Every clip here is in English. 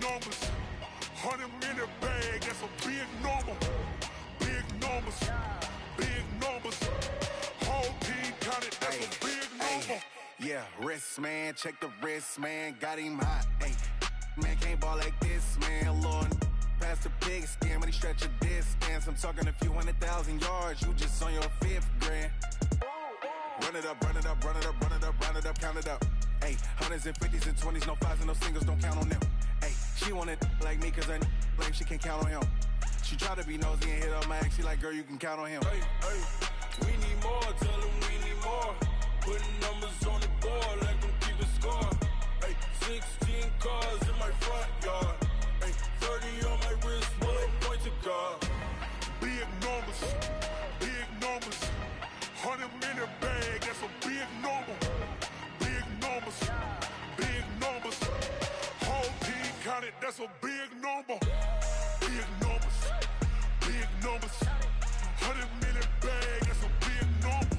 numbers. 100 minute bag, that's a big number. Big numbers. Big numbers. Whole team counted, that's a big number. Yeah, wrist, man. Check the wrist, man. Got him hot. Ay, man, can't ball like this, man. Lord, past the pig skin when he stretch a distance. I'm talking a few 100,000 yards. You just on your 5th grand. Run it up, run it up, run it up, run it up, run it up, count it up. Ay, hundreds and 50s and 20s, no 5s and no singles, don't count on them. Ay, she wanted like me cause I like she can count on him. She tried to be nosy and hit up my ex. She like, girl, you can count on him. Hey, hey, we need more, tell them we need more. Putting numbers on the board, let them keep it score. Hey, 16 cars in my front yard. Hey, 30 on my wrist, bullet point to God. Big numbers, big numbers. 100 minute bag, that's a big number. Big numbers, big numbers. Whole team counted, that's a big number. Big numbers, big numbers. 100 minute bag, that's a big number.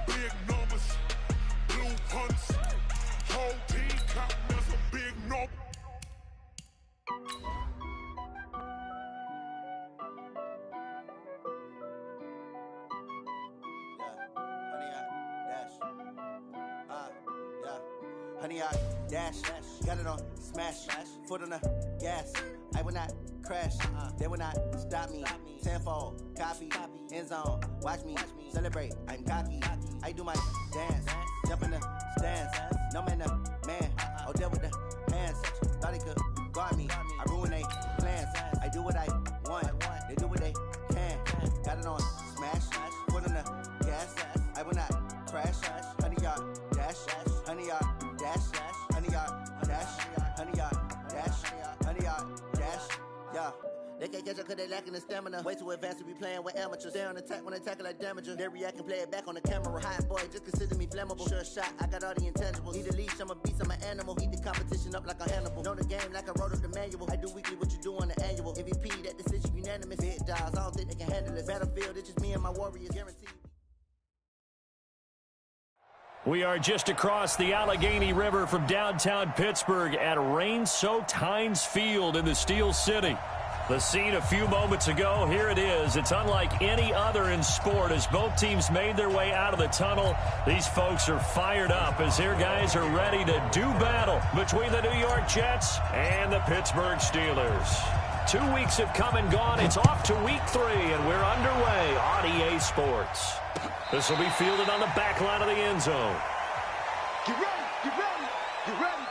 Big numbers, blue hunts. Whole team counting, that's a big number. Honey, I dash, got it on smash, foot on the gas. I will not crash, they will not stop me. Tenfold, copy, end zone, watch me celebrate. I'm cocky, I do my dance, jump in the stands. No man, man, oh there with the hands. Thought he could guard me, I ruin they plans. I do what I want, they do what they can. Got it on smash, foot on the gas. I will not crash, honey, y'all dash, honey, y'all dash, honey, y'all dash, honey, y'all dash, honey, y'all dash, yeah. They can't catch up cause they lacking the stamina. Way too advanced to be playing with amateurs. Stay on attack when they tackle like damager. They react and play it back on the camera. Hot boy, just consider me flammable. Sure shot, I got all the intangibles. Need a leash, I'm a beast, I'm an animal. Eat the competition up like a Hannibal. Know the game like I wrote up the manual. I do weekly what you do on the annual. MVP, that decision unanimous. Big dogs, I don't think they can handle it. Battlefield, it's just me and my warriors, guaranteed. We are just across the Allegheny River from downtown Pittsburgh at rain-soaked Heinz Field in the Steel City. The scene a few moments ago, here it is. It's unlike any other in sport as both teams made their way out of the tunnel. These folks are fired up as their guys are ready to do battle between the New York Jets and the Pittsburgh Steelers. 2 weeks have come and gone. It's off to week 3, and we're underway on EA Sports. This will be fielded on the back line of the end zone. Get ready, get ready, get ready.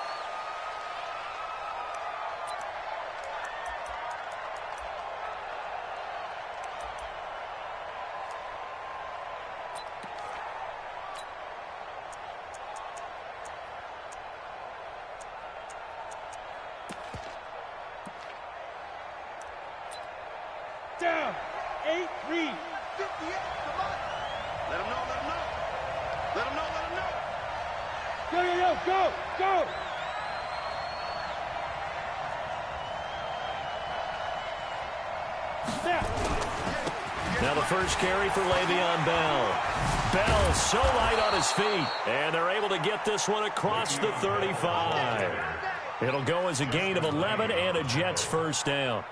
Down, 8, read. 58, come on. Let him know, let him know. Let him know, let him know. Go, yo, yo, go, go. Snap. Now the first carry for Le'Veon Bell. Bell so light on his feet, and they're able to get this one across the 35. It'll go as a gain of 11 and a Jets first down.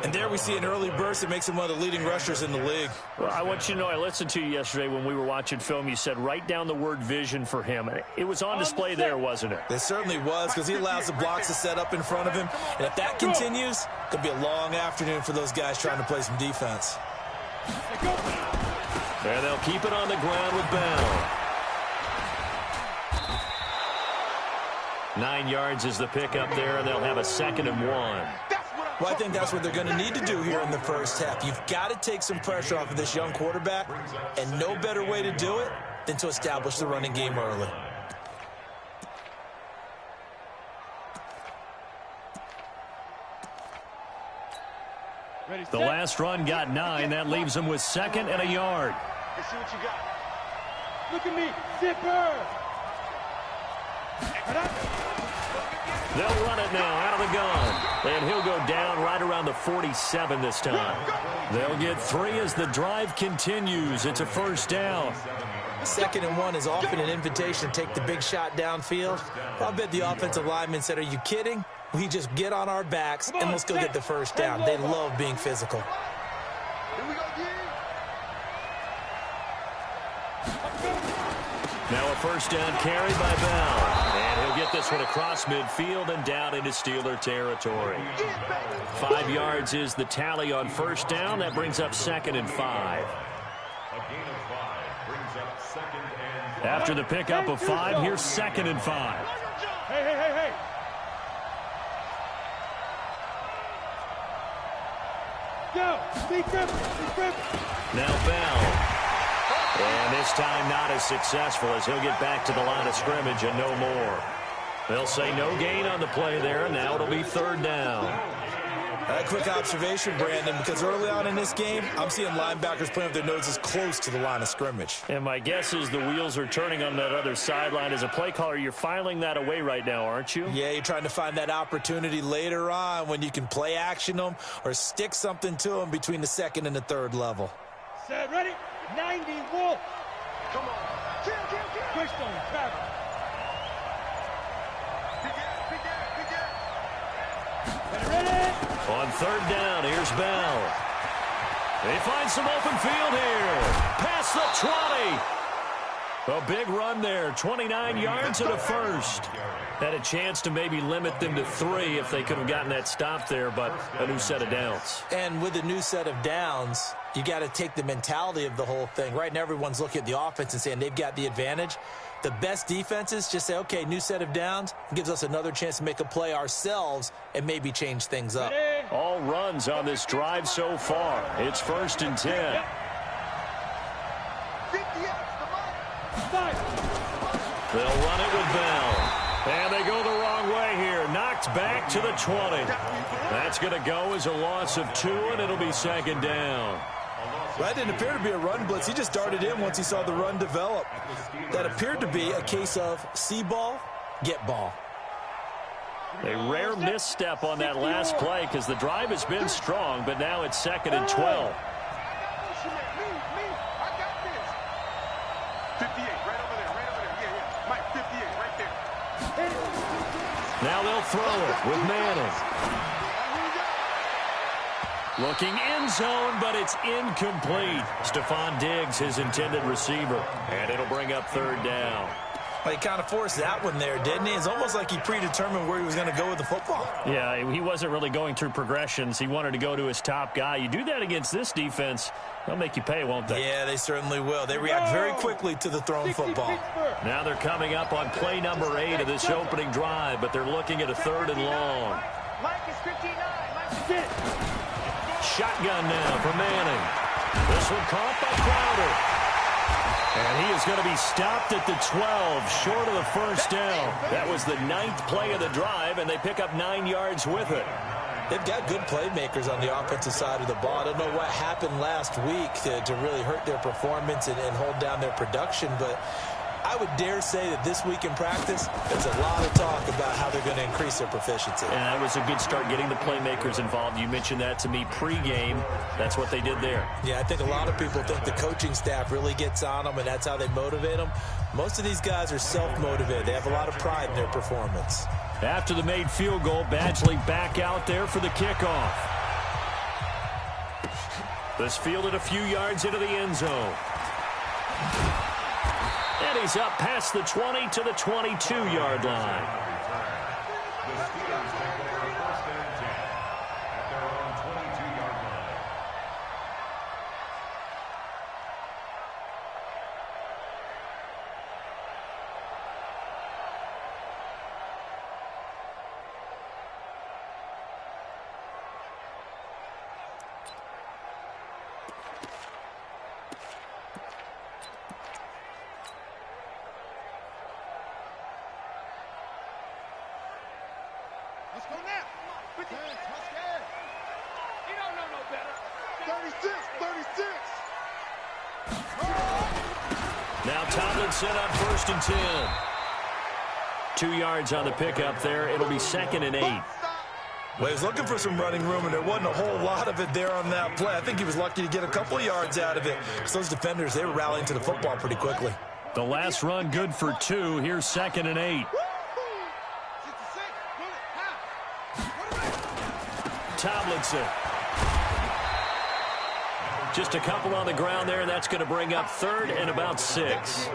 And there we see an early burst that makes him one of the leading rushers in the league. Well, I want you to know, I listened to you yesterday when we were watching film. You said write down the word vision for him. It was on display there, wasn't it? It certainly was, because he allows the blocks to set up in front of him. And if that continues, it could be a long afternoon for those guys trying to play some defense. And they'll keep it on the ground with Bell. 9 yards is the pickup there, and they'll have a 2nd and 1. Well, I think that's what they're going to need to do here in the first half. You've got to take some pressure off of this young quarterback, and no better way to do it than to establish the running game early. The last run got 9. That leaves them with 2nd and a yard. Let's see what you got. Look at me, zipper. They'll run it now out of the gun. And he'll go down right around the 47 this time. They'll get 3 as the drive continues. It's a first down. 2nd and 1 is often an invitation to take the big shot downfield. I'll bet the offensive lineman said, are you kidding? We just get on our backs and let's go get the first down. They love being physical. Here we go, Now a first down carry by Bell. And he'll get this one across midfield and down into Steeler territory. 5 yards is the tally on first down. That brings up 2nd and 5. After the pickup of 5, here's 2nd and 5. Hey. Go. Be grip. Now Bell. And this time not as successful as he'll get back to the line of scrimmage and no more. They'll say no gain on the play there. Now it'll be 3rd down. A quick observation, Brandon, because early on in this game, I'm seeing linebackers playing with their noses close to the line of scrimmage. And my guess is the wheels are turning on that other sideline. As a play caller, you're filing that away right now, aren't you? Yeah, you're trying to find that opportunity later on when you can play action them or stick something to them between the 2nd and the 3rd level. Set, ready? 90, Wolf. Come on. Kill. Push on, travel. Ready? On 3rd down, here's Bell. They find some open field here. Past the 20. A big run there. 29 yards and a first. Had a chance to maybe limit them to 3 if they could have gotten that stop there, but a new set of downs. And with a new set of downs, you got to take the mentality of the whole thing. Right now, everyone's looking at the offense and saying they've got the advantage. The best defenses just say, okay, new set of downs. It gives us another chance to make a play ourselves and maybe change things up. All runs on this drive so far. It's 1st and 10. They'll run it with Bell. And they go the wrong way here. Knocked back to the 20. That's going to go as a loss of 2, and it'll be 2nd down. That didn't appear to be a run blitz. He just darted in once he saw the run develop. That appeared to be a case of see ball, get ball. A rare misstep on that last play because the drive has been strong, but now it's 2nd and 12. Now they'll throw it with Manning. Looking end zone, but it's incomplete. Stephon Diggs, his intended receiver. And it'll bring up 3rd down. Well, he kind of forced that one there, didn't he? It's almost like he predetermined where he was going to go with the football. Yeah, he wasn't really going through progressions. He wanted to go to his top guy. You do that against this defense, they'll make you pay, won't they? Yeah, they certainly will. They react very quickly to the thrown football. Now they're coming up on play number 8 of this opening drive, but they're looking at a 3rd and long. Mike is 59. Mike is it. Shotgun now for Manning. This one caught by Crowder. And he is going to be stopped at the 12, short of the first down. That was the 9th play of the drive, and they pick up 9 yards with it. They've got good playmakers on the offensive side of the ball. I don't know what happened last week to really hurt their performance and hold down their production, but I would dare say that this week in practice, there's a lot of talk about how they're going to increase their proficiency. And that was a good start, getting the playmakers involved. You mentioned that to me pregame. That's what they did there. Yeah, I think a lot of people think the coaching staff really gets on them, and that's how they motivate them. Most of these guys are self-motivated. They have a lot of pride in their performance. After the made field goal, Badgley back out there for the kickoff. This fielded a few yards into the end zone. And he's up past the 20 to the 22-yard line. Let's go now. 50. Let's get. You don't know no better. 36. Now Tomlinson on 1st and 10. 2 yards on the pickup there. It'll be 2nd and 8. Well, he was looking for some running room, and there wasn't a whole lot of it there on that play. I think he was lucky to get a couple of yards out of it, because those defenders, they were rallying to the football pretty quickly. The last run good for 2. Here's 2nd and 8. Tomlinson. Just a couple on the ground there. That's going to bring up 3rd and about 6.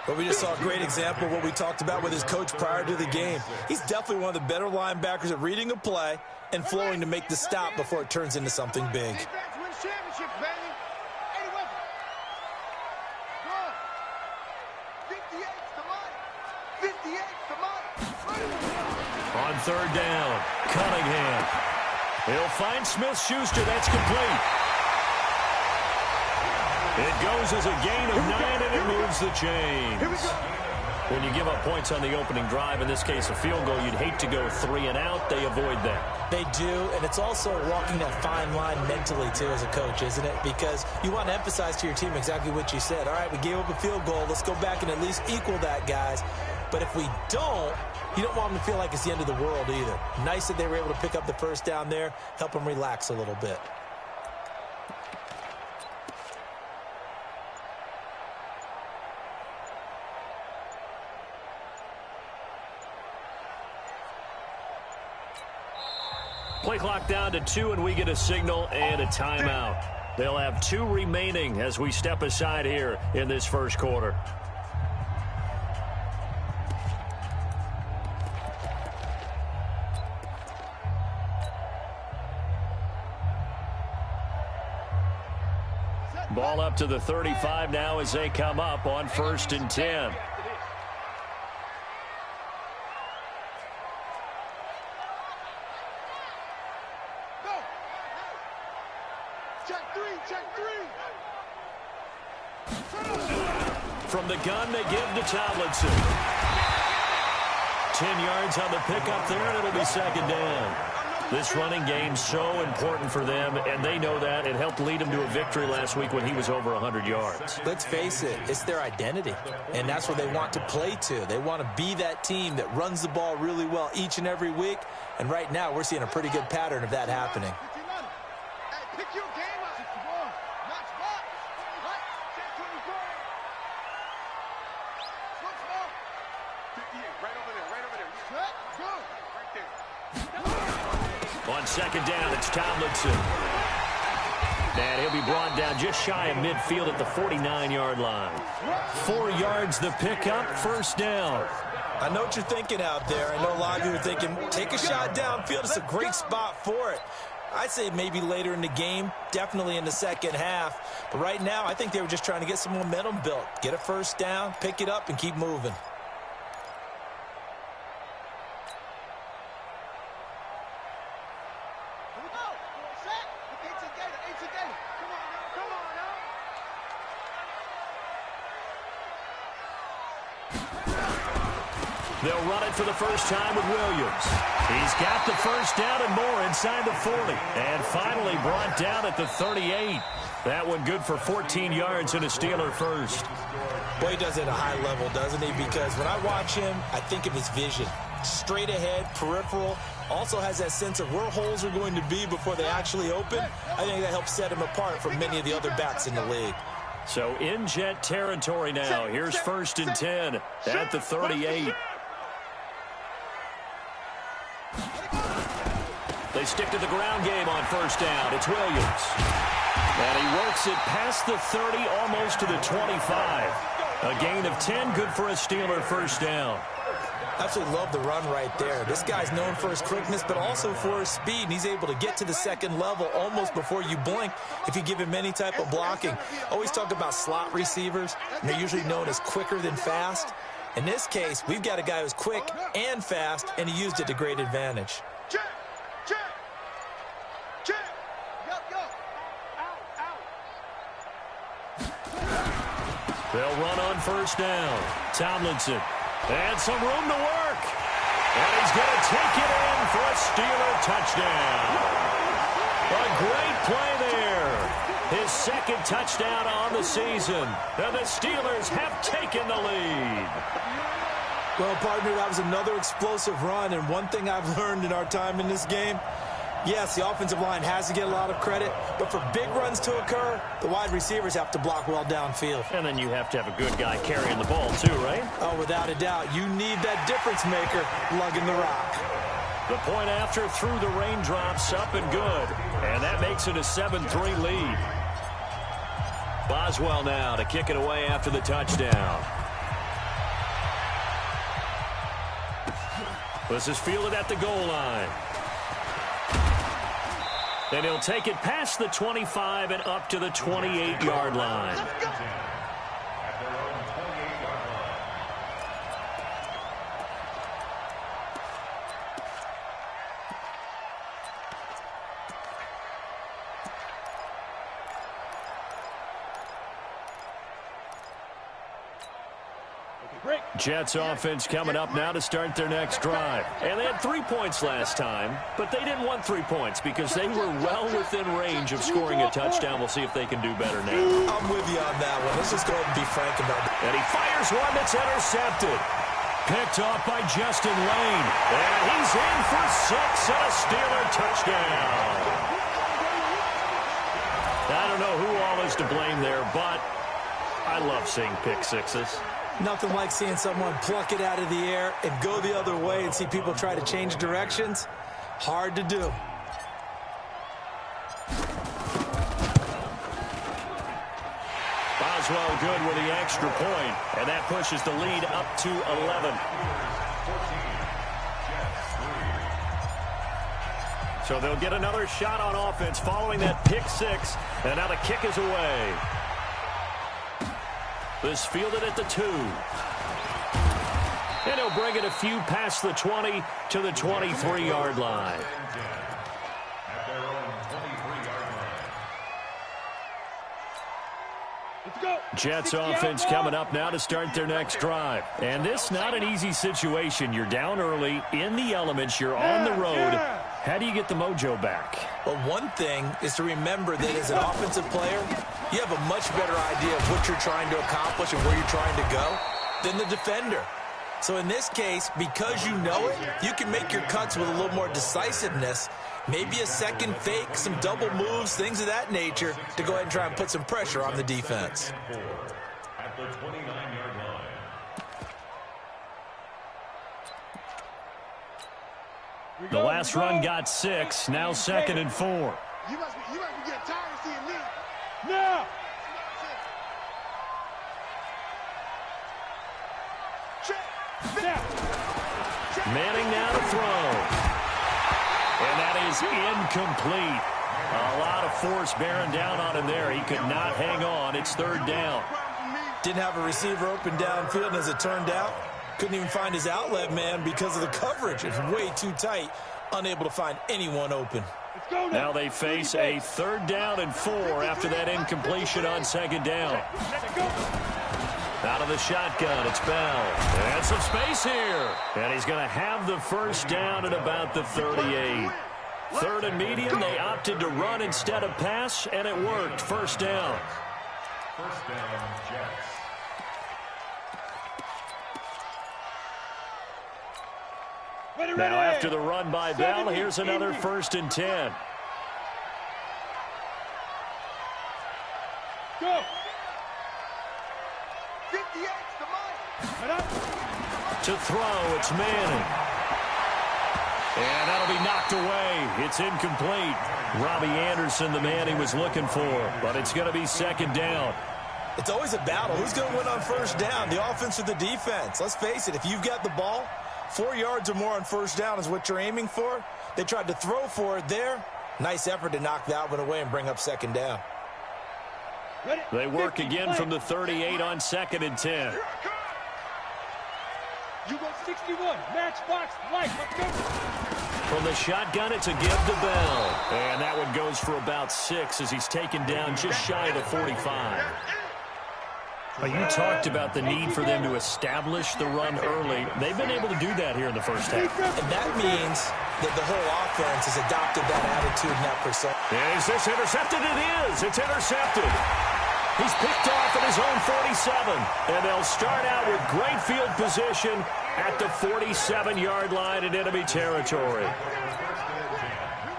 But we just saw a great example of what we talked about with his coach prior to the game. He's definitely one of the better linebackers at reading a play and flowing to make the stop before it turns into something big. On 3rd down, Cunningham. He'll find Smith-Schuster. That's complete. It goes as a gain of 9, and it moves the chains. When you give up points on the opening drive, in this case a field goal, you'd hate to go 3 and out. They avoid that. They do, and it's also walking that fine line mentally, too, as a coach, isn't it? Because you want to emphasize to your team exactly what you said. All right, we gave up a field goal. Let's go back and at least equal that, guys. But if we don't, you don't want them to feel like it's the end of the world either. Nice that they were able to pick up the first down there, help them relax a little bit. Play clock down to 2, and we get a signal and a timeout. They'll have 2 remaining as we step aside here in this first quarter. Ball up to the 35 now as they come up on 1st and 10. From the gun, they give to Tomlinson. 10 yards on the pickup there, and it'll be 2nd down. This running game's so important for them, and they know that. It helped lead them to a victory last week when he was over 100 yards. Let's face it, it's their identity, and that's what they want to play to. They want to be that team that runs the ball really well each and every week, and right now we're seeing a pretty good pattern of that happening. On 2nd down, it's Tomlinson. And he'll be brought down just shy of midfield at the 49-yard line. 4 yards the pickup, 1st down. I know what you're thinking out there. I know a lot of you are thinking, take a shot downfield. It's a great spot for it. I'd say maybe later in the game, definitely in the second half. But right now, I think they were just trying to get some momentum built. Get a 1st down, pick it up, and keep moving. They'll run it for the first time with Williams. He's got the 1st down and more inside the 40. And finally brought down at the 38. That one good for 14 yards and a Steeler first. Boy, he does it at a high level, doesn't he? Because when I watch him, I think of his vision. Straight ahead, peripheral. Also has that sense of where holes are going to be before they actually open. I think that helps set him apart from many of the other backs in the league. So in jet territory now. Here's 1st and 10 at the 38. They stick to the ground game on 1st down. It's Williams. And he works it past the 30, almost to the 25. A gain of 10, good for a Steeler 1st down. Absolutely love the run right there. This guy's known for his quickness, but also for his speed. And he's able to get to the 2nd level almost before you blink if you give him any type of blocking. Always talk about slot receivers, and they're usually known as quicker than fast. In this case, we've got a guy who's quick and fast, and he used it to great advantage. They'll run on 1st down. Tomlinson. And some room to work. And he's going to take it in for a Steeler touchdown. A great play there. His 2nd touchdown on the season. And the Steelers have taken the lead. Well, partner, that was another explosive run. And one thing I've learned in our time in this game, yes, the offensive line has to get a lot of credit, but for big runs to occur, the wide receivers have to block well downfield. And then you have to have a good guy carrying the ball too, right? Oh, without a doubt. You need that difference maker lugging the rock. The point after through the raindrops, up and good. And that makes it a 7-3 lead. Boswell now to kick it away after the touchdown. This is fielded at the goal line. And he'll take it past the 25 and up to the 28-yard line. Jets offense coming up now to start their next drive. And they had 3 points last time, but they didn't want 3 points because they were well within range of scoring a touchdown. We'll see if they can do better now. I'm with you on that one. Let's just go ahead and be frank about it. And he fires one that's intercepted. Picked off by Justin Lane. And he's in for 6 and a Steeler touchdown. I don't know who all is to blame there, but I love seeing pick sixes. Nothing like seeing someone pluck it out of the air and go the other way and see people try to change directions. Hard to do. Boswell good with the extra point, and that pushes the lead up to 11. So they'll get another shot on offense following that pick six, and now the kick is away. This fielded at the 2. And he'll bring it a few past the 20 to the 23-yard line. Jets offense coming up now to start their next drive. And this not an easy situation. You're down early, in the elements, you're on the road. How do you get the mojo back? Well, one thing is to remember that as an offensive player, you have a much better idea of what you're trying to accomplish and where you're trying to go than the defender. So in this case, because you know it, you can make your cuts with a little more decisiveness, maybe a second fake, some double moves, things of that nature, to go ahead and try and put some pressure on the defense. At the 29-yard line. The last run got 6, now 2nd and 4. You must be getting tired of seeing me. Now! Manning now to throw. And that is incomplete. A lot of force bearing down on him there. He could not hang on. It's 3rd down. Didn't have a receiver open downfield, and as it turned out, couldn't even find his outlet man because of the coverage. It's way too tight, unable to find anyone open. Now they face a 3rd down and 4 after that incompletion on 2nd down. Out of the shotgun, it's Bell. And some space here. And he's going to have the 1st down at about the 38. 3rd and medium, they opted to run instead of pass, and it worked. 1st down. 1st down, Jets. Now after the run by Bell, here's another 1st and 10. Go. 58's the mark. To throw, it's Manning. And that'll be knocked away. It's incomplete. Robbie Anderson, the man he was looking for. But it's going to be 2nd down. It's always a battle. Who's going to win on 1st down, the offense or the defense? Let's face it, if you've got the ball, 4 yards or more on 1st down is what you're aiming for. They tried to throw for it there. Nice effort to knock that one away and bring up 2nd down. They work again from the 38 on 2nd and 10. You go 61. Matchbox life. Let's go. From the shotgun, it's a give to Bell. And that one goes for about 6 as he's taken down just shy of the 45. You talked about the need for them to establish the run early. They've been able to do that here in the 1st half. And that means that the whole offense has adopted that attitude and that persona. Is this intercepted? It is. It's intercepted. He's picked off at his own 47. And they'll start out with great field position at the 47-yard line in enemy territory.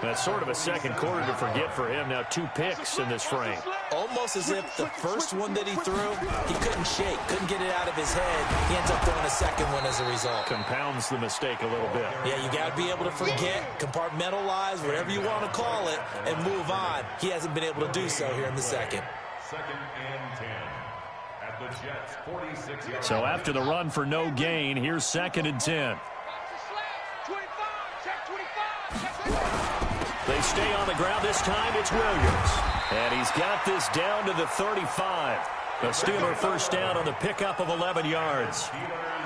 That's sort of a second quarter to forget for him. Now 2 picks in this frame. Almost as if the first one that he threw, he couldn't shake, couldn't get it out of his head. He ends up throwing a second one as a result. Compounds the mistake a little bit. Yeah, you got to be able to forget, compartmentalize, whatever you want to call it, and move on. He hasn't been able to do so here in the second. Second and 10 at the Jets' 46-yard So after the run for no gain, here's 2nd and 10. They stay on the ground. This time it's Williams. And he's got this down to the 35. The Steeler first down on the pickup of 11 yards.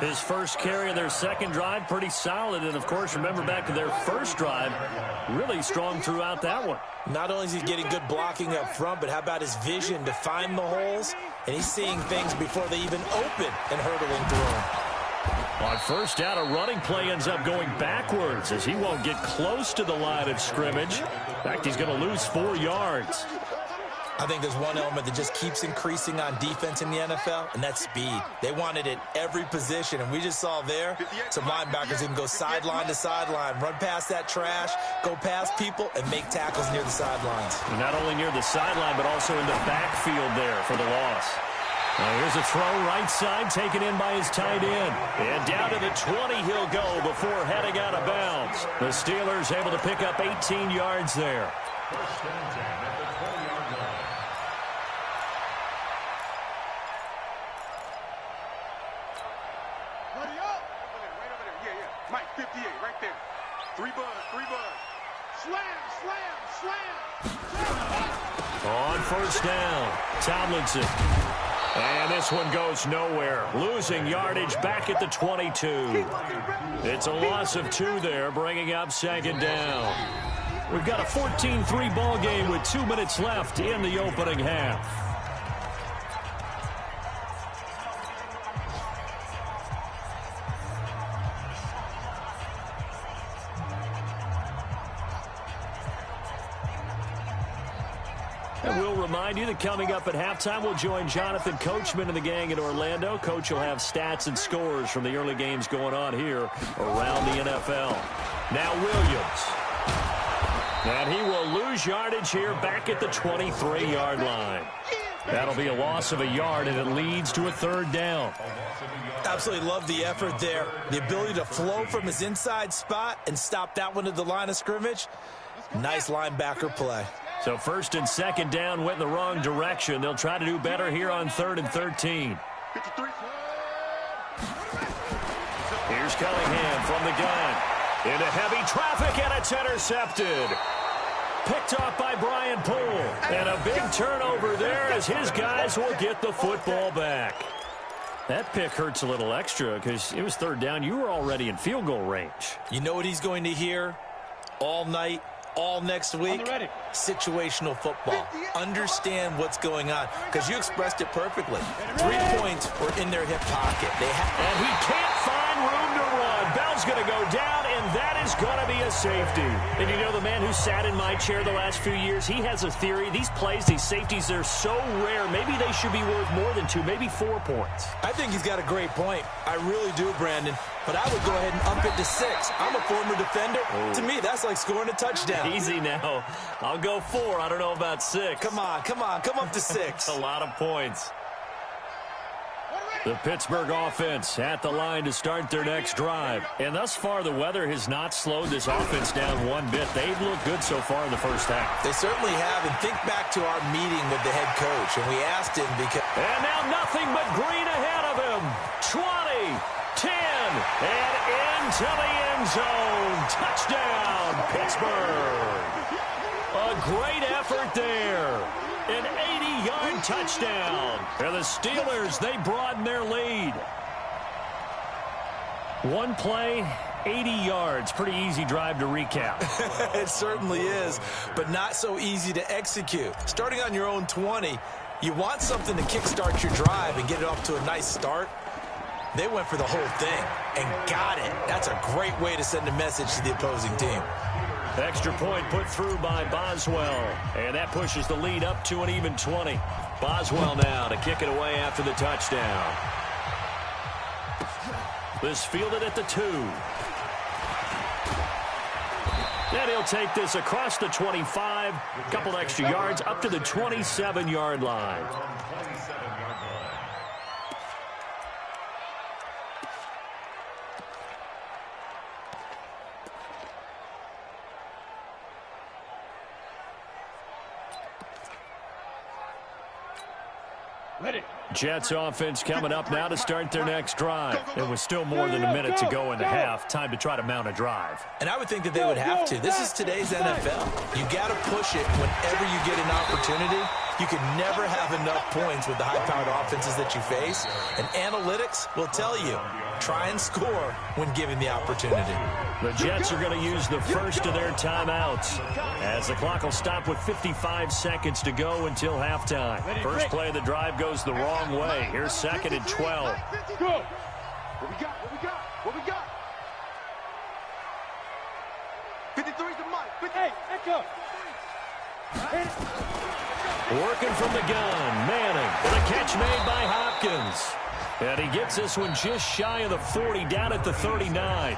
His first carry of their second drive, pretty solid. And, of course, remember back to their first drive, really strong throughout that one. Not only is he getting good blocking up front, but how about his vision to find the holes? And he's seeing things before they even open and hurtling through them. On first down, a running play ends up going backwards as he won't get close to the line of scrimmage. In fact, he's going to lose 4 yards. I think there's one element that just keeps increasing on defense in the NFL, and that's speed. They want it at every position, and we just saw there some linebackers can go sideline to sideline, run past that trash, go past people, and make tackles near the sidelines. And not only near the sideline, but also in the backfield there for the loss. Here's a throw right side taken in by his tight end. And down to the 20 he'll go before heading out of bounds. The Steelers able to pick up 18 yards there. First and 10 at the 20-yard line. Buddy up! Right over there. Yeah. Mike, 58, right there. 3 bud. Slam! On first down, Tomlinson. And this one goes nowhere. Losing yardage back at the 22. It's a loss of 2 there, bringing up 2nd down. We've got a 14-3 ball game with 2 minutes left in the opening half. And we'll remind you that coming up at halftime, we'll join Jonathan Coachman and the gang in Orlando. Coach will have stats and scores from the early games going on here around the NFL. Now Williams. And he will lose yardage here back at the 23-yard line. That'll be a loss of a yard, and it leads to a 3rd down. Absolutely love the effort there. The ability to flow from his inside spot and stop that one at the line of scrimmage. Nice linebacker play. So 1st and 2nd down went in the wrong direction. They'll try to do better here on 3rd and 13. Here's Cunningham from the gun. Into heavy traffic, and it's intercepted. Picked off by Brian Poole. And a big turnover there as his guys will get the football back. That pick hurts a little extra because it was 3rd down. You were already in field goal range. You know what he's going to hear all night, all next week? Situational football. Understand what's going on, because you expressed it perfectly. 3 points were in their hip pocket. And he can't find room to run. Bell's going to go down, and that is going to be a safety. And you know, the man who sat in my chair the last few years, he has a theory. These plays, these safeties, they're so rare. Maybe they should be worth more than 2, maybe 4 points. I think he's got a great point. I really do, Brandon. But I would go ahead and up it to 6. I'm a former defender. Oh. To me, that's like scoring a touchdown. Easy now. I'll go 4. I don't know about 6. Come on. Come up to 6. A lot of points. The Pittsburgh offense at the line to start their next drive. And thus far, the weather has not slowed this offense down one bit. They've looked good so far in the first half. They certainly have. And think back to our meeting with the head coach. And we asked him because... And now nothing but green ahead of him. 20, 10, and into the end zone. Touchdown, Pittsburgh. A great effort there. An 80-yard touchdown. And the Steelers, they broaden their lead. One play, 80 yards. Pretty easy drive to recap. It certainly is, but not so easy to execute. Starting on your own 20, you want something to kickstart your drive and get it off to a nice start. They went for the whole thing and got it. That's a great way to send a message to the opposing team. Extra point put through by Boswell. And that pushes the lead up to an even 20. Boswell now to kick it away after the touchdown. This fielded at the 2. And he'll take this across the 25, a couple extra yards up to the 27-yard line. Jets offense coming up now to start their next drive. It was still more than a minute to go in the half. Time to try to mount a drive. And I would think that they would have to. This is today's NFL. You got to push it whenever you get an opportunity. You can never have enough points with the high-powered offenses that you face. And analytics will tell you, try and score when given the opportunity. The Jets are going to use the first of their timeouts as the clock will stop with 55 seconds to go until halftime. First play of the drive goes the wrong way. Here's 2nd and 12. Go. What we got? What we got? What we got? 53's the mic. Hey, echo. Working from the gun, Manning. And a catch made by Hopkins. And he gets this one just shy of the 40, down at the 39.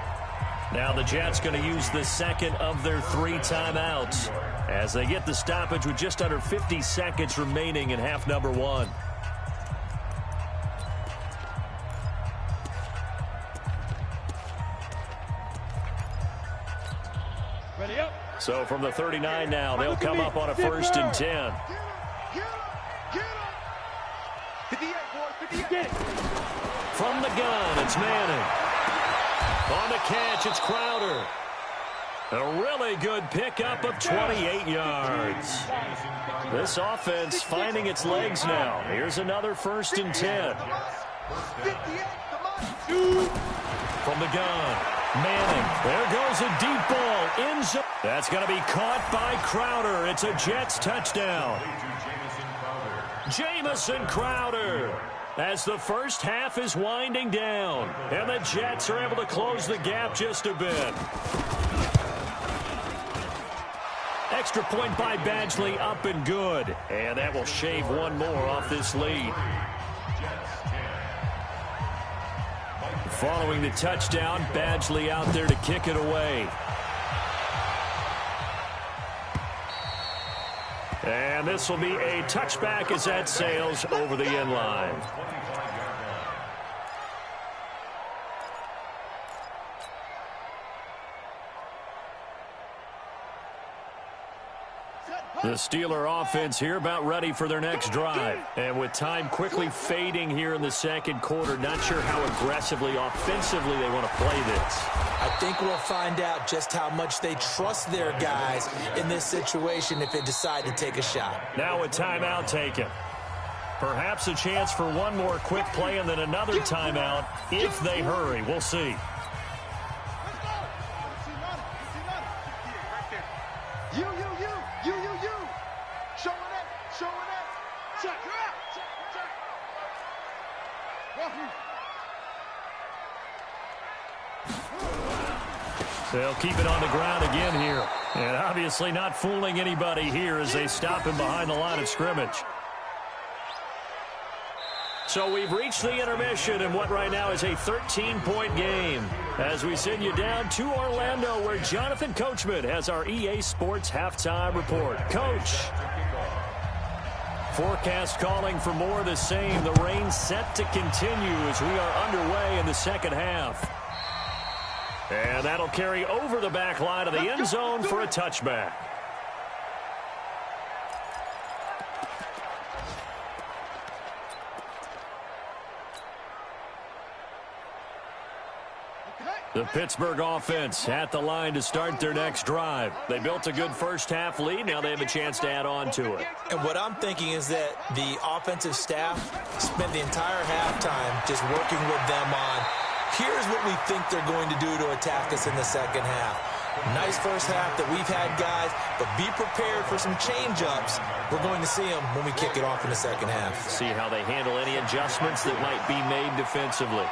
Now the Jets going to use the second of their 3 timeouts as they get the stoppage with just under 50 seconds remaining in half number 1. Ready up. So from the 39 now, they'll come up on a 1st and 10. Get him. Get him. 58, boys. 58. From the gun, it's Manning. On the catch, it's Crowder. A really good pickup of 28 yards. This offense finding its legs now. Here's another 1st and 10. 58, come on. From the gun, Manning. There goes a deep ball. In zone. That's going to be caught by Crowder. It's a Jets touchdown. Jamison Crowder. As the first half is winding down. And the Jets are able to close the gap just a bit. Extra point by Badgley, up and good. And that will shave one more off this lead. Following the touchdown, Badgley out there to kick it away. And this will be a touchback as that sails over the end line. The Steeler offense here about ready for their next drive. And with time quickly fading here in the second quarter, not sure how aggressively, offensively they want to play this. I think we'll find out just how much they trust their guys in this situation if they decide to take a shot. Now a timeout taken. Perhaps a chance for one more quick play and then another timeout if they hurry. We'll see. You. Showing it. Check her out. They'll keep it on the ground again here. And obviously not fooling anybody here as they stop him behind the line of scrimmage. So we've reached the intermission in what right now is a 13-point game as we send you down to Orlando where Jonathan Coachman has our EA Sports halftime report. Coach. Forecast calling for more of the same. The rain set to continue as we are underway in the second half. And that'll carry over the back line of the end zone for a touchback. The Pittsburgh offense at the line to start their next drive. They built a good first-half lead. Now they have a chance to add on to it. And what I'm thinking is that the offensive staff spent the entire halftime just working with them on, here's what we think they're going to do to attack us in the second half. Nice first half that we've had, guys, but be prepared for some change-ups. We're going to see them when we kick it off in the second half. See how they handle any adjustments that might be made defensively.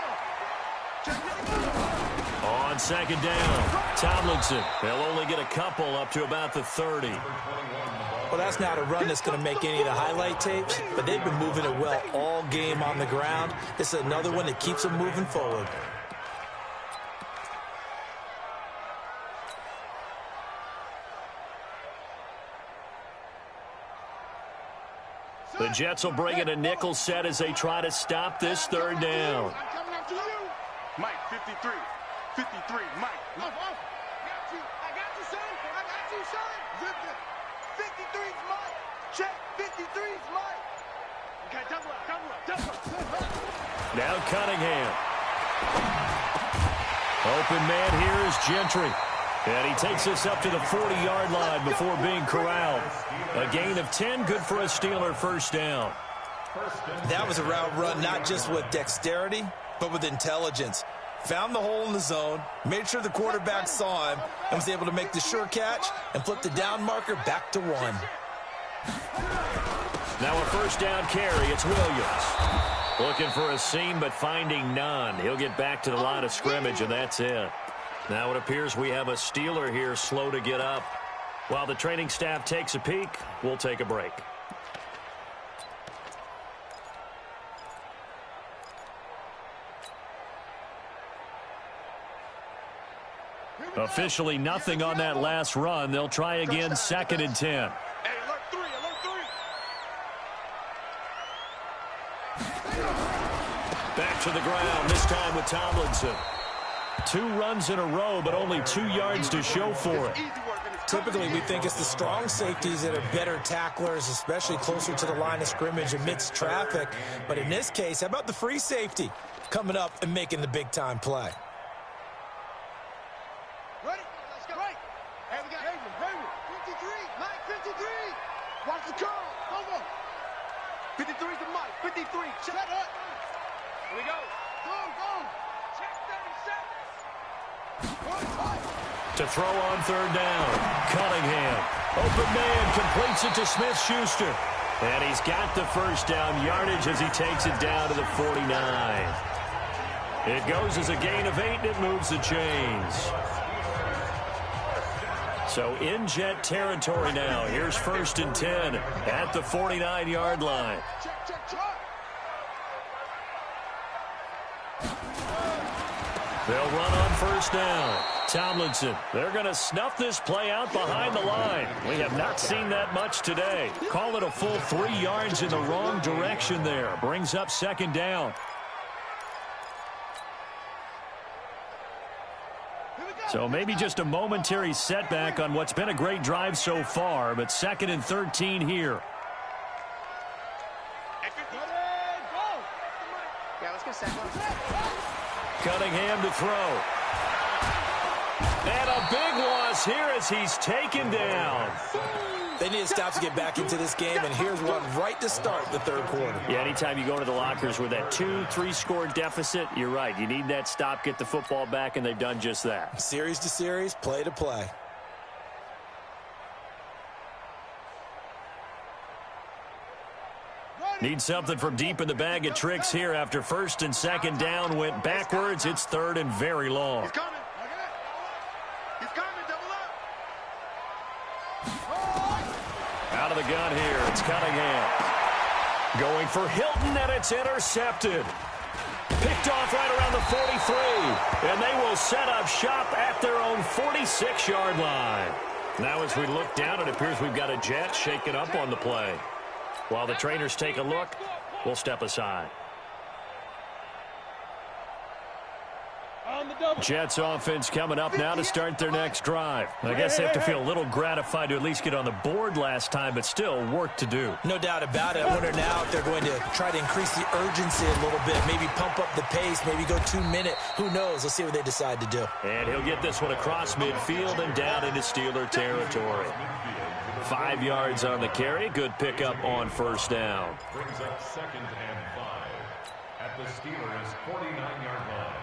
On second down, Tomlinson. They'll only get a couple up to about the 30. Well, that's not a run that's going to make any of the highlight tapes, but they've been moving it well all game on the ground. This is another one that keeps them moving forward. The Jets will bring in a nickel set as they try to stop this third down. Mike, 53. 53, Mike. Off. I got you, son. 53's Mike. Check, 53's Mike. Okay, double up. Now Cunningham. Open man here is Gentry. And he takes us up to the 40-yard line before being corralled. A gain of 10, good for a Steeler first down. That was a route run not just with dexterity, but with intelligence. Found the hole in the zone, made sure the quarterback saw him, and was able to make the sure catch and flip the down marker back to 1. Now a first down carry. It's Williams. Looking for a seam, but finding none. He'll get back to the line of scrimmage, and that's it. Now it appears we have a Steeler here slow to get up. While the training staff takes a peek, we'll take a break. Officially nothing on that last run. They'll try again, 2nd and 10. Hey, alert 3. Back to the ground, this time with Tomlinson. 2 runs in a row, but only 2 yards to show for it. Typically, we think it's the strong safeties that are better tacklers, especially closer to the line of scrimmage amidst traffic. But in this case, how about the free safety coming up and making the big-time play? Ready? Let's go. Right. Hey, we got Hayward. 53. Mike, 53. Watch the curl. Over. 53 to Mike. 53. Shut up. Here we go. Go. Check 37. To throw on third down. Cunningham. Open man completes it to Smith-Schuster. And he's got the first down yardage as he takes it down to the 49. It goes as a gain of 8, and it moves the chains. So in Jet territory now. Here's 1st and 10 at the 49-yard line. Check. They'll run on first down. Tomlinson, they're going to snuff this play out behind the line. We have not seen that much today. Call it a full 3 yards in the wrong direction there. Brings up 2nd down. So maybe just a momentary setback on what's been a great drive so far, but 2nd and 13 here. Yeah, let's go second. Cunningham to throw. And a big loss here as he's taken down. They need to stop to get back into this game, and here's one right to start the third quarter. Yeah, anytime you go into the lockers with that 2-3 score deficit, you're right. You need that stop, get the football back, and they've done just that. Series to series, play to play. Need something from deep in the bag of tricks here after 1st and 2nd down went backwards. It's 3rd and very long. He's coming. Double up. Out of the gun here, it's Cunningham. Going for Hilton, and it's intercepted. Picked off right around the 43. And they will set up shop at their own 46-yard line. Now as we look down, it appears we've got a Jet shaking up on the play. While the trainers take a look, we'll step aside. Jets offense coming up now to start their next drive. I guess they have to feel a little gratified to at least get on the board last time, but still work to do. No doubt about it. I wonder now if they're going to try to increase the urgency a little bit, maybe pump up the pace, maybe go 2-minute. Who knows? Let's see what they decide to do. And he'll get this one across midfield and down into Steeler territory. 5 yards on the carry. Good pickup on first down. Brings up 2nd and 5 at the Steelers' 49-yard line.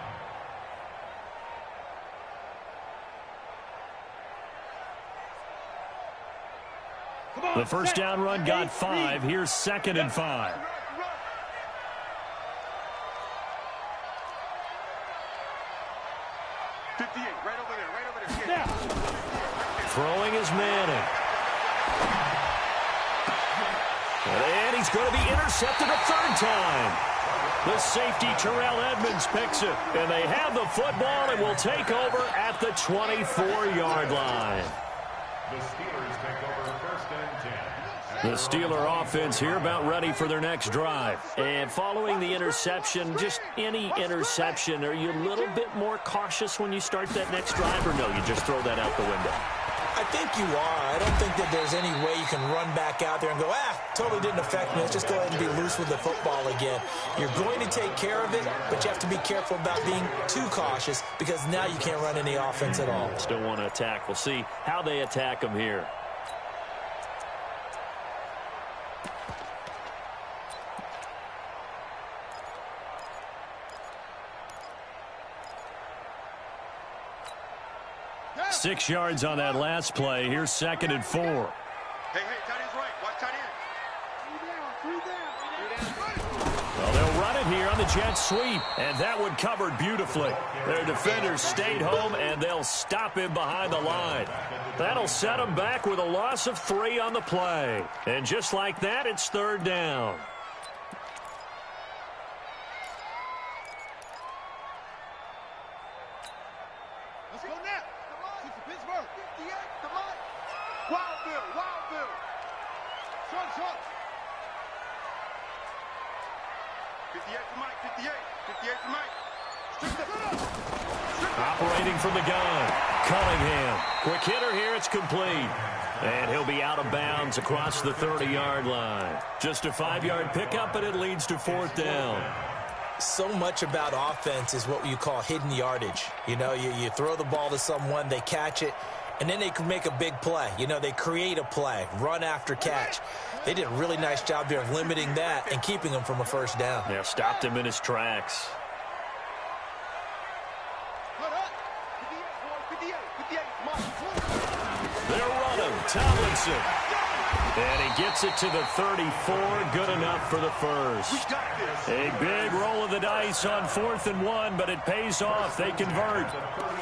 The first down run got 5. Here's 2nd and 5. Right over there. Throwing is Manning. And he's going to be intercepted a 3rd time. The safety, Terrell Edmonds, picks it. And they have the football and will take over at the 24-yard line. The Steelers take over 1st and 10. The Steeler offense here about ready for their next drive. And following the interception, just any interception, are you a little bit more cautious when you start that next drive, or no, you just throw that out the window? I think you are. I don't think that there's any way you can run back out there and go, totally didn't affect me. Let's just go ahead and be loose with the football again. You're going to take care of it, but you have to be careful about being too cautious because now you can't run any offense at all. Still want to attack. We'll see how they attack them here. Yeah. 6 yards on that last play. Here's 2nd and 4. Hey, tight end's right. Watch tight end. 3 down. Well, they'll run it here on the jet sweep, and that one covered beautifully. Their defenders stayed home, and they'll stop him behind the line. That'll set them back with a loss of 3 on the play. And just like that, it's 3rd down. Let's go now. This is Pittsburgh. 58 to Mike. Wildville. Short. 58 to Mike. 58 to Mike. Operating from the gun, Cunningham. Quick hitter here, it's complete. And he'll be out of bounds across the 30-yard line. Just a 5-yard pickup, and it leads to 4th down. So much about offense is what you call hidden yardage. You know, you throw the ball to someone, they catch it, and then they can make a big play. You know, they create a play, run after catch. They did a really nice job here of limiting that and keeping him from a 1st down. Yeah, stopped him in his tracks. 58, Mike. They're running, Tomlinson. And he gets it to the 34, good enough for the first. A big roll of the dice on 4th and 1, but it pays off. They convert.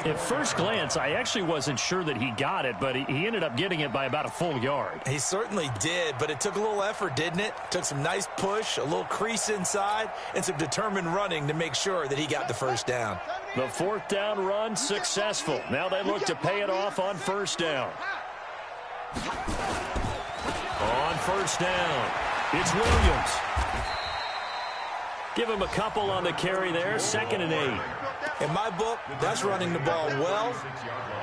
At first glance, I actually wasn't sure that he got it, but he ended up getting it by about a full yard. He certainly did, but it took a little effort, didn't it? Took some nice push, a little crease inside, and some determined running to make sure that he got the 1st down. The 4th down run successful. Now they look to pay it off on 1st down. On 1st down, it's Williams. Give him a couple on the carry there, 2nd and 8. In my book, that's running the ball well,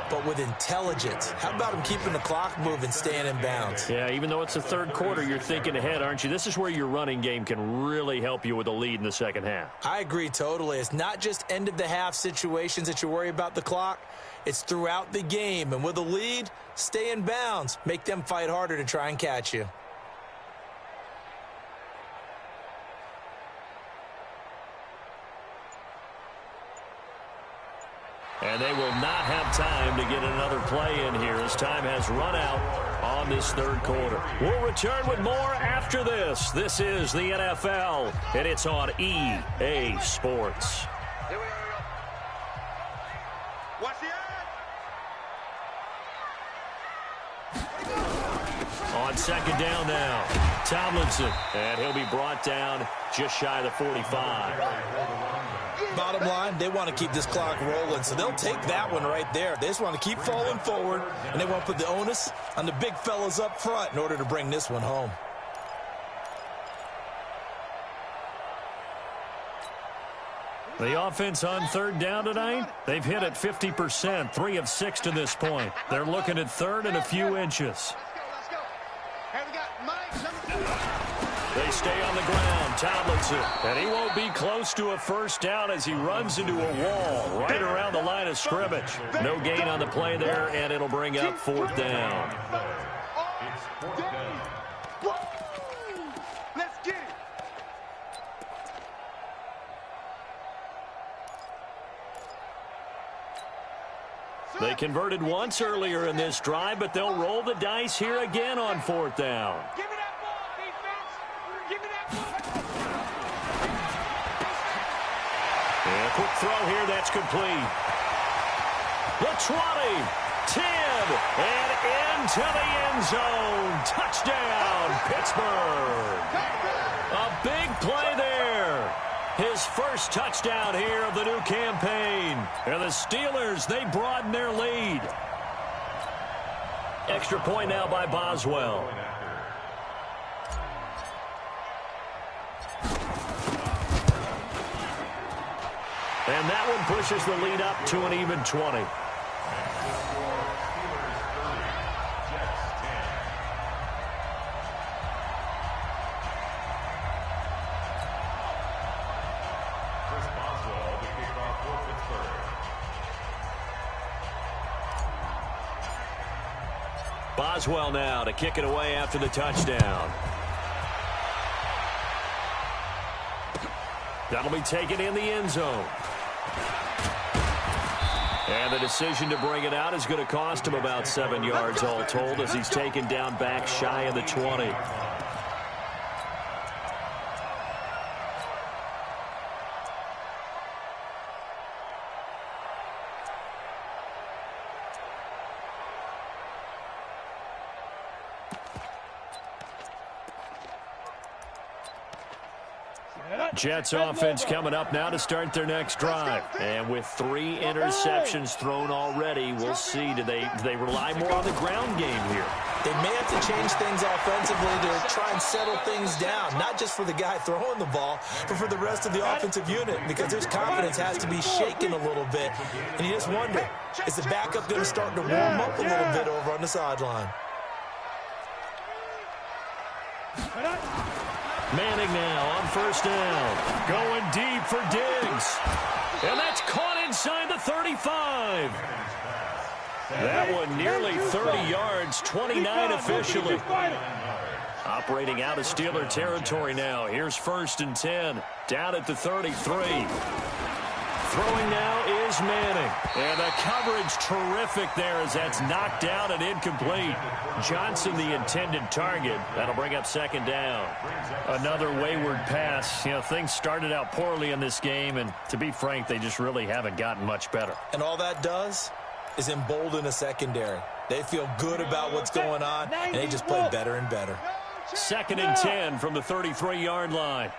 but with intelligence. How about him keeping the clock moving, staying in bounds? Yeah, even though it's the 3rd quarter, you're thinking ahead, aren't you? This is where your running game can really help you with a lead in the 2nd half. I agree totally. It's not just end-of-the-half situations that you worry about the clock. It's throughout the game. And with a lead, stay in bounds. Make them fight harder to try and catch you. And they will not have time to get another play in here as time has run out on this 3rd quarter. We'll return with more after this. This is the NFL, and it's on EA Sports. Here we go. Watch the On 2nd down now, Tomlinson, and he'll be brought down just shy of the 45. Bottom line, they want to keep this clock rolling, so they'll take that one right there. They just want to keep falling forward, and they want to put the onus on the big fellas up front in order to bring this one home. The offense on 3rd down tonight, they've hit it 50%, 3 of 6 to this point. They're looking at 3rd and a few inches. Let's go. Hey, we got Mike, number 2. They stay on the ground, Tomlinson, and he won't be close to a 1st down as he runs into a wall right around the line of scrimmage. No gain on the play there, and it'll bring up 4th down. It's 4th down. Let's get it. They converted once earlier in this drive, but they'll roll the dice here again on 4th down. Give me that ball, defense. Give me that ball. And a quick throw here, that's complete. The 20, 10, and into the end zone. Touchdown, Pittsburgh. A big play there. His first touchdown here of the new campaign. And the Steelers, they broaden their lead. Extra point now by Boswell. And that one pushes the lead up to an even 20. Boswell now to kick it away after the touchdown. That'll be taken in the end zone. And the decision to bring it out is going to cost him about 7 yards all told as he's taken down back shy of the 20. Jets offense coming up now to start their next drive. And with 3 interceptions thrown already, we'll see. Do they rely more on the ground game here? They may have to change things offensively to try and settle things down, not just for the guy throwing the ball, but for the rest of the offensive unit, because their confidence has to be shaken a little bit. And you just wonder, is the backup going to start to warm up a little bit over on the sideline? Manning now on first down. Going deep for Diggs. And that's caught inside the 35. That one nearly 30 yards, 29 officially. Operating out of Steeler territory now. Here's 1st and 10. Down at the 33. Throwing now is Manning. And the coverage terrific there as that's knocked down and incomplete. Johnson the intended target. That'll bring up 2nd down. Another wayward pass. You know, things started out poorly in this game, and to be frank, they just really haven't gotten much better. And all that does is embolden a secondary. They feel good about what's going on, and they just play better and better. 2nd and 10 from the 33-yard line.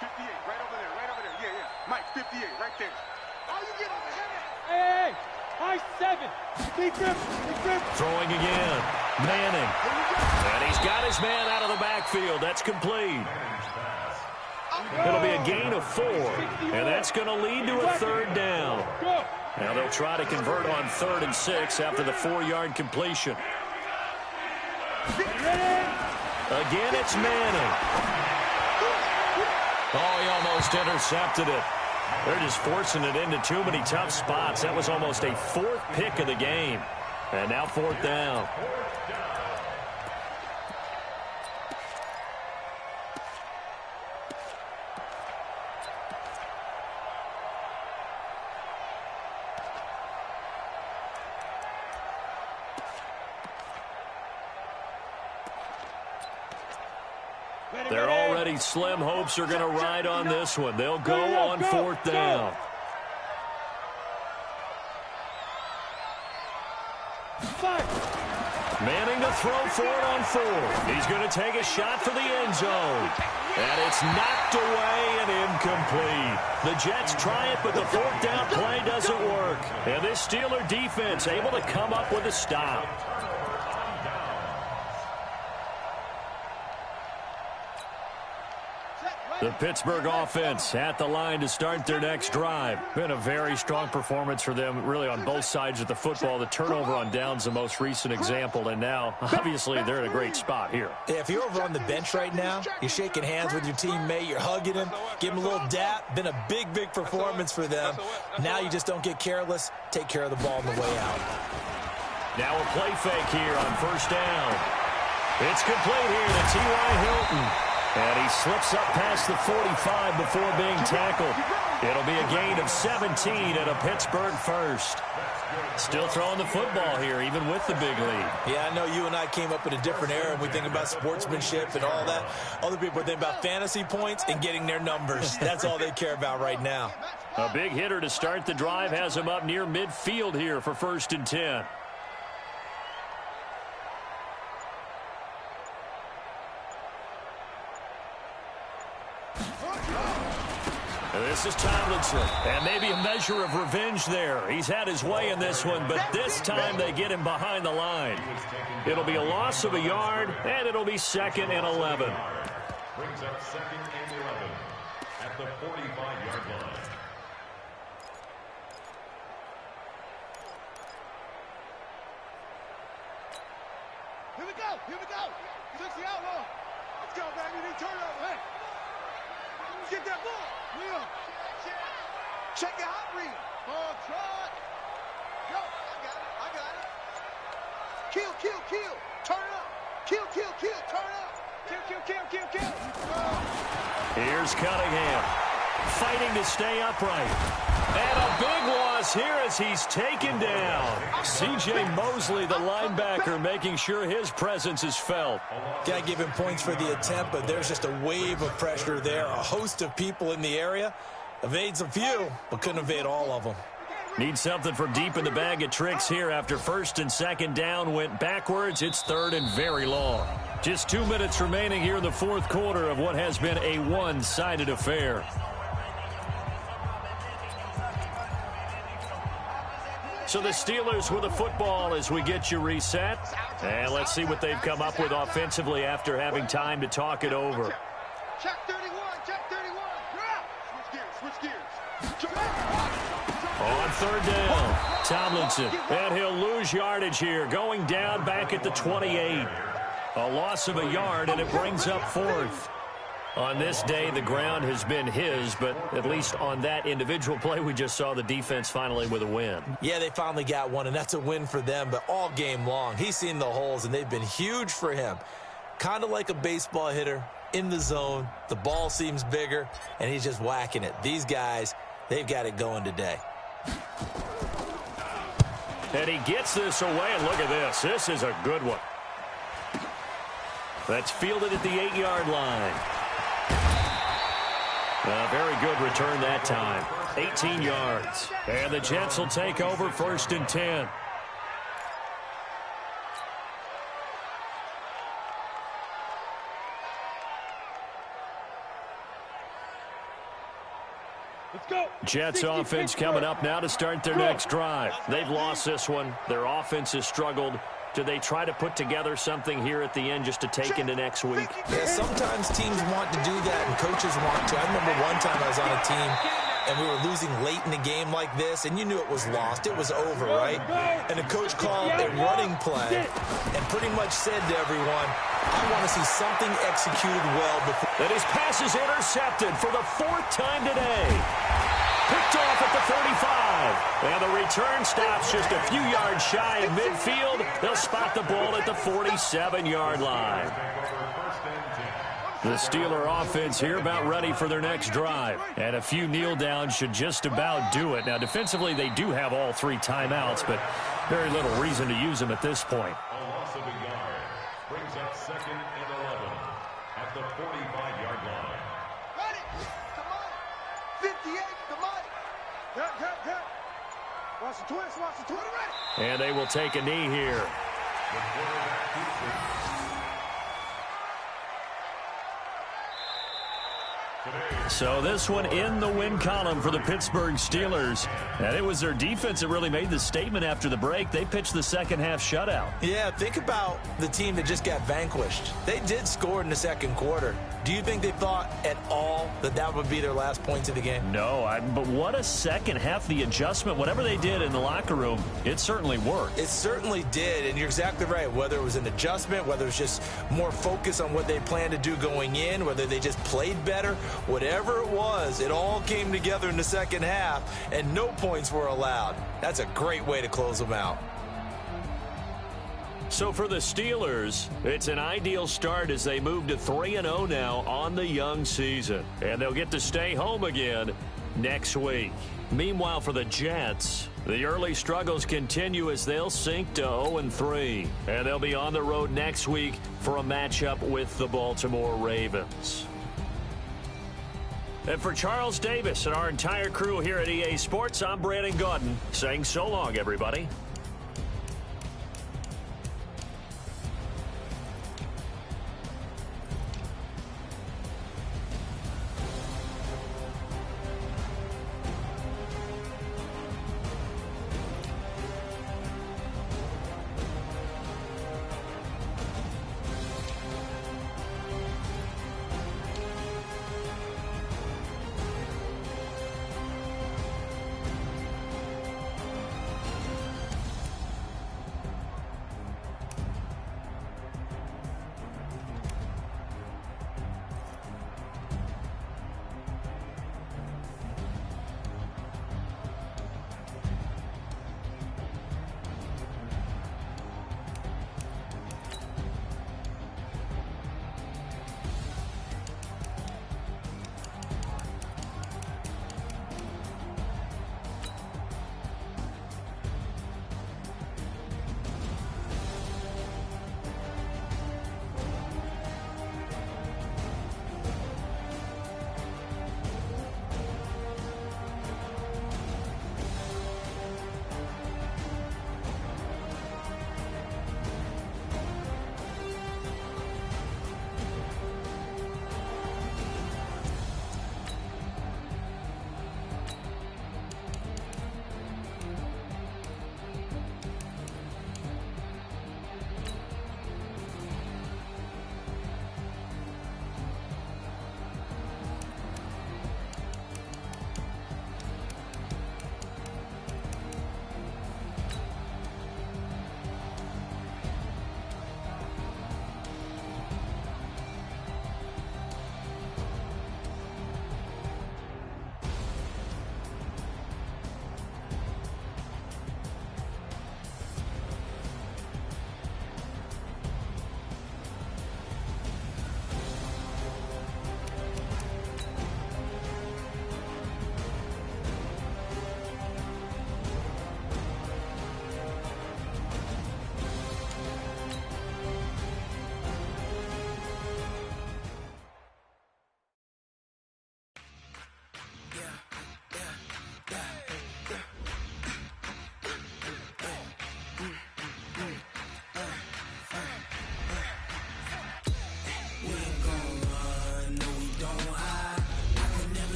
58, right over there. Yeah. Mike, 58, right there. Oh, you get over here. Hey, high 7. Big grip. Throwing again. Manning. And he's got his man out of the backfield. That's complete. It'll be a gain of 4. And that's going to lead to a 3rd down. Now they'll try to convert on 3rd and 6 after the 4-yard completion. Again, it's Manning. Oh, he almost intercepted it. They're just forcing it into too many tough spots. That was almost a 4th pick of the game. And now 4th down. Their already slim hopes are going to ride on this one. They'll go on 4th down. Manning to throw for it on 4th. He's going to take a shot for the end zone. And it's knocked away and incomplete. The Jets try it, but the 4th down play doesn't work. And this Steeler defense able to come up with a stop. The Pittsburgh offense at the line to start their next drive. Been a very strong performance for them, really, on both sides of the football. The turnover on downs the most recent example, and now, obviously, they're in a great spot here. Yeah, if you're over on the bench right now, you're shaking hands with your teammate, you're hugging him, give him a little dap. Been a big, big performance for them. Now you just don't get careless. Take care of the ball on the way out. Now a play fake here on 1st down. It's complete here to T.Y. Hilton. And he slips up past the 45 before being tackled. It'll be a gain of 17 and a Pittsburgh 1st. Still throwing the football here, even with the big lead. Yeah, I know you and I came up in a different era, and we think about sportsmanship and all that. Other people think about fantasy points and getting their numbers. That's all they care about right now. A big hitter to start the drive has him up near midfield here for 1st and 10. This is Tomlinson, and maybe a measure of revenge there. He's had his way in this one, but this time they get him behind the line. It'll be a loss of a yard, and it'll be 2nd and 11. Brings up 2nd and 11 at the 45-yard line. Here we go. Here we go. 60 outlaw. Let's go, baby. They turn over. Hey. Get that ball. Will. Check your hot read. Oh, try. Yo, I got it. Kill, kill, kill. Turn up. Kill, kill, kill. Turn up. Kill, kill, kill, kill, kill. Here's Cunningham, fighting to stay upright. And a big loss here as he's taken down. C.J. Mosley, the linebacker, making sure his presence is felt. Got to give him points for the attempt, but there's just a wave of pressure there. A host of people in the area. Evades a few, but couldn't evade all of them. Need something from deep in the bag of tricks here after 1st and 2nd down went backwards. It's 3rd and very long. Just 2 minutes remaining here in the 4th quarter of what has been a one-sided affair. So the Steelers with the football as we get you reset. And let's see what they've come up with offensively after having time to talk it over. Check 31. Check 31. Switch gears. Switch gears. On 3rd down, Tomlinson. And he'll lose yardage here, going down back at the 28. A loss of a yard, and it brings up 4th. On this day, the ground has been his, but at least on that individual play, we just saw the defense finally with a win. Yeah, they finally got one, and that's a win for them, but all game long, he's seen the holes, and they've been huge for him. Kind of like a baseball hitter in the zone. The ball seems bigger, and he's just whacking it. These guys, they've got it going today. And he gets this away, and look at this. This is a good one. That's fielded at the 8-yard line. A very good return that time. 18 yards. And the Jets will take over 1st and 10. Let's go. Jets offense coming up now to start their next drive. They've lost this one. Their offense has struggled. Do they try to put together something here at the end just to take into next week? Yeah, sometimes teams want to do that and coaches want to. I remember one time I was on a team and we were losing late in the game like this, and you knew it was lost. It was over, right? And the coach called a running play and pretty much said to everyone, I want to see something executed well before. And his pass is intercepted for the 4th time today. Picked off at the 35. And the return stops just a few yards shy of midfield. They'll spot the ball at the 47-yard line. The Steeler offense here about ready for their next drive. And a few kneel downs should just about do it. Now, defensively, they do have all 3 timeouts, but very little reason to use them at this point. A loss of a yard brings up 2nd and 11 at the 45-yard line. Ready? Come on. 58. Come on. Cut. Watch the twist. Watch the twist. Ready. And they will take a knee here. The quarterback keeps it. So this one in the win column for the Pittsburgh Steelers. And it was their defense that really made the statement after the break. They pitched the second-half shutout. Yeah, think about the team that just got vanquished. They did score in the 2nd quarter. Do you think they thought at all that that would be their last points of the game? No, but what a second half. The adjustment, whatever they did in the locker room, it certainly worked. It certainly did, and you're exactly right. Whether it was an adjustment, whether it was just more focus on what they planned to do going in, whether they just played better, whatever it was, it all came together in the 2nd half, and no points were allowed. That's a great way to close them out. So for the Steelers, it's an ideal start as they move to 3-0 now on the young season. And they'll get to stay home again next week. Meanwhile, for the Jets, the early struggles continue as they'll sink to 0-3. And they'll be on the road next week for a matchup with the Baltimore Ravens. And for Charles Davis and our entire crew here at EA Sports, I'm Brandon Gaudin saying so long, everybody.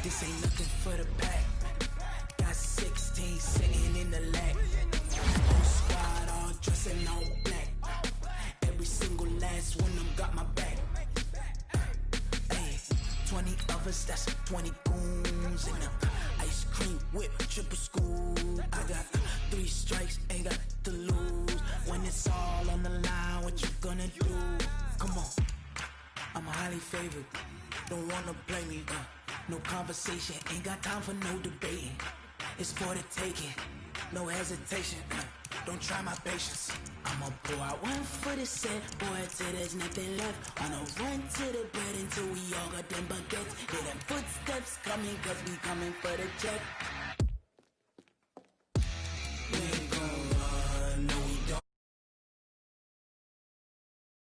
This ain't nothing for the pack. Got 16 sitting in the lag. Whole squad all dressing all black. Every single last one of them got my back. Hey, 20 of us, that's 20 goons in them. Ice cream whip, triple school. I got 3 strikes, ain't got to lose. When it's all on the line, what you gonna do? Come on, I'm highly favored. Don't wanna play me, no conversation, ain't got time for no debating. It's for the taking, no hesitation. Don't try my patience. I'ma pour out one for the set, boy, till there's nothing left. On a run to the bread until we all got them baguettes. Hear them footsteps coming, cause we coming for the check.